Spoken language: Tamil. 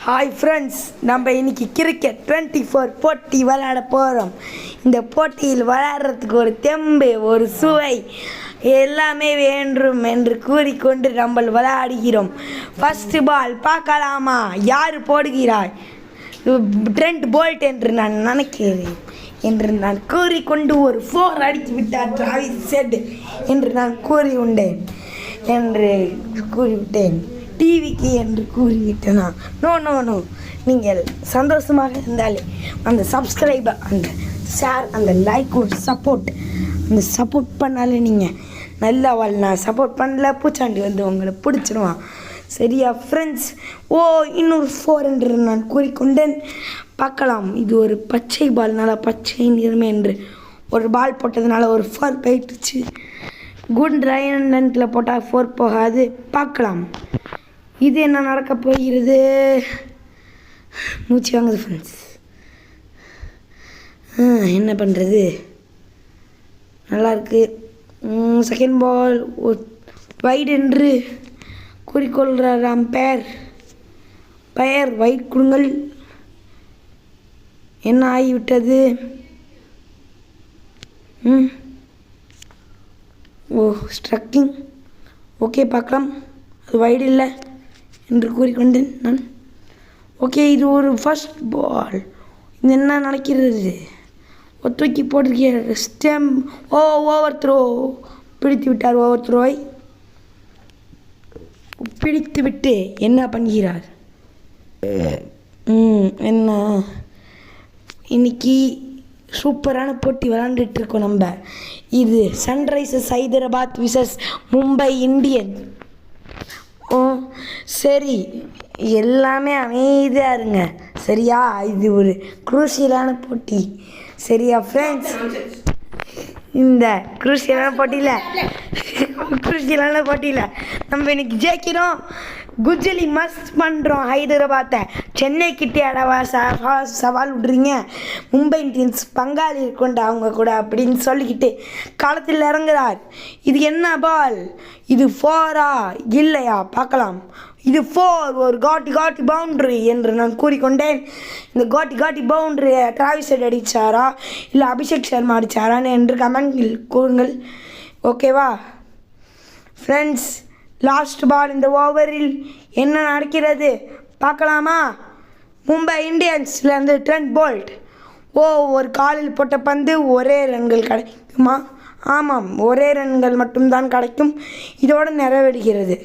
ஹாய் ஃப்ரெண்ட்ஸ், நம்ம இன்னைக்கு கிரிக்கெட் 24 போட்டி விளையாட போகிறோம். இந்த போட்டியில் விளையாடுறதுக்கு ஒரு தெம்பு, ஒரு சுவை எல்லாமே வேண்டும் என்று கூறிக்கொண்டு நம்ம விளையாடுகிறோம். ஃபர்ஸ்ட் பால் பார்க்கலாமா? யார் போடுகிறாய்? ட்ரெண்ட் போல்ட் என்று நான் நினைக்கிறேன் என்று நான் கூறிக்கொண்டு ஒரு 4 அடித்து விட்டார் டிராவிஸ் ஹெட் என்று நான் கூறியுண்டேன் என்று கூறிவிட்டேன். டிவிக்கு என்று கூறிவிட்டேனா? நோ, நீங்கள் சந்தோஷமாக இருந்தாலே அந்த சப்ஸ்கிரைபர், அந்த ஷேர், அந்த லைக், ஒரு சப்போர்ட் பண்ணாலே நீங்கள் நல்லா நான் சப்போர்ட் பண்ணல பூச்சாண்டி வந்து உங்களை பிடிச்சிடுவான். சரியா ஃப்ரெண்ட்ஸ்? இன்னொரு 4 என்று நான் கூறிக்கொண்டேன். பார்க்கலாம். இது ஒரு பச்சை பால், நல்லா பச்சை நிறமே என்று ஒரு பால் போட்டதுனால ஒரு 4 போயிட்டுச்சு. குட் ரைனில் போட்டால் 4 போகாது. பார்க்கலாம் இது என்ன நடக்க போகிறது. மூச்சு வாங்குது ஃப்ரெண்ட்ஸ். என்ன பண்ணுறது? நல்லாயிருக்கு. செகண்ட் பால் வைட் என்று கூறிக்கொள்கிறார் அம்பையர். வைட் கொடுங்கள். என்ன ஆகிவிட்டது? ஸ்ட்ரக்கிங். ஓகே, பார்க்கலாம். அது வைடு இல்லை என்று கூறிக்கொண்டேன் நான். ஓகே, இது ஒரு ஃபர்ஸ்ட் பால். இது என்ன நடக்கிறது? தூக்கி போட்டிருக்கிற ஸ்டெம். Over throw. பிடித்து விட்டார். ஓவர் த்ரோவை பிடித்து விட்டு என்ன பண்ணுகிறார்? என்ன இன்னைக்கு சூப்பரான போட்டி விளாண்டுட்டு இருக்கோம் நம்ம. இது Sunrisers Hyderabad versus Mumbai Indian. சரி, எல்லாமே அமைதியாக இருங்க. சரியா? இது ஒரு குரூஷியலான போட்டி. சரியா ஃப்ரெண்ட்ஸ்? இந்த குரூஷியலான போட்டியில் நம்ம இன்னைக்கு ஜெயிக்கிறோம். குஜலி மஸ்ட் பண்ணுறோம் ஹைதராபாத்தை. சென்னை கிட்டே அடவா சவால் விட்றீங்க. மும்பை இந்தியன்ஸ் பங்காளி இருக்கொண்டு அவங்க கூட அப்படின்னு சொல்லிக்கிட்டு களத்தில் இறங்குறார். இது என்ன பால்? இது 4ஆ இல்லையா? பார்க்கலாம். இது 4, ஒரு காட்டி பவுண்ட்ரி என்று நான் கூறிக்கொண்டேன். இந்த காட்டி பவுண்ட்ரி டிராவிஸ் ஹெட் அடித்தாரா இல்லை அபிஷேக் சர்மா அடித்தாரான்னு என்று கமெண்டில் கூறுங்கள். ஓகேவா ஃப்ரெண்ட்ஸ்? Last ball. இந்த ஓவரில் என்ன நடக்கிறது பார்க்கலாமா? மும்பை இந்தியன்ஸ்லேருந்து ட்ரெண்ட் போல்ட். ஒரு காலில் போட்ட பந்து ஒரே ரன்கள் கிடைக்குமா? ஆமாம், ஒரே ரன்கள் மட்டும்தான் கிடைக்கும். இதோடு நிறைவேறுகிறது.